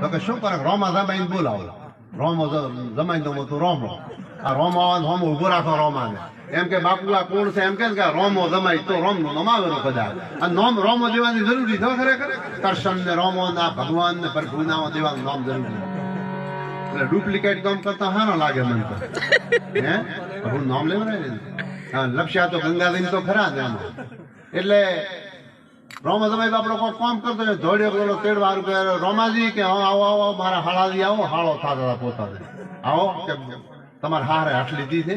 તો કે શું કરે રોમા જમાઈને બોલાવો રોમો જમાઈ દઉં તું રોમો આ રોમો આવે રોમો ઉભો રાખો રોમાને એમ કે બાપુ આ કોણ છે એમ કે રોમો જમાઈ તો રોમ નું નમાવેલો કદાચ આ નોમ રોમો દેવાની જરૂરી છે ખરેખર કરશન ને રોમો ના ભગવાન ને પ્રભુ ના દેવાનું નામ જરૂરી એટલે ડુપ્લિકેટ કામ કરતા હારો લાગે મને તો હે પ્રભુ નામ લેવરાય ને હા લક્ષ્યા તો ગંગાધીન તો ખરા ને એમાં એટલે રોમા જમાઈ આપણો કોઈ કામ કરતો હોય ધોડ્યો પેલો તેડવા કે રોમાજી કે આવો આવો મારા હાળાજી આવો હાળો થતા પોતાને આવો કે તમારે હારે હાથ લીધી છે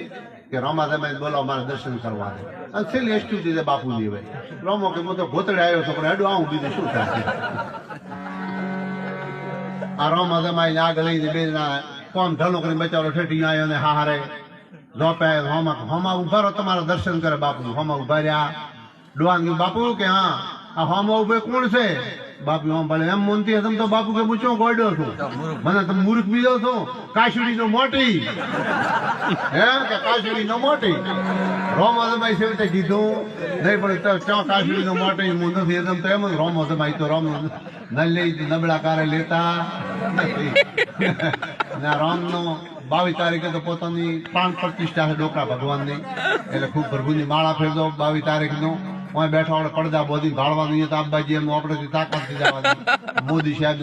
કે રોમા જમાઈ બોલાવો મારે દર્શન કરવા દે અને છેલ્લી એસ્ટ્યુટી છે બાપુજી ભાઈ રોમો કે હું તો ગોતડે આવ્યો છો પણ હેડું આવું બીજું શું થાય આ રોમા જમાઈ આગળ લઈને બે કોમ ઢલો કરીને બચારો ઠેઠી આવ્યો ને હારે જોપે હોમા ઉભા રહો તમારા દર્શન કરે બાપુ હોમા ઉભા રહ્યા ડોહાન બાપુ કે હા આ હોમા ઉભે કોણ છે બાપુ હોમ ભલે એમ મોનતી તમે તો બાપુ કે હું ચો ગોડ્યો છું મને તમે મૂર્ખ બીજો છો કાશીડી નો મોટી હે કે કાશીડી નો મોટી રોમા જમાઈ છે તે કીધું નહીં પણ ચો કાશીડી નો મોટી હું નથી એકદમ તો એમ જ રોમો જમાઈ તો રોમ ન લઈ નબળા કારે લેતા નથી રામ નો 22 તારીખે તો પોતાની પ્રાણ પ્રતિષ્ઠા છે ડોકરા ભગવાનની એટલે ખૂબ પ્રભુની માળા ફેરજો 22 તારીખનું બેઠા પડદા બોધી ભાળવાનું તો આપબાજી એમનું આપણે તાકાત જવાની મોદી સાહેબ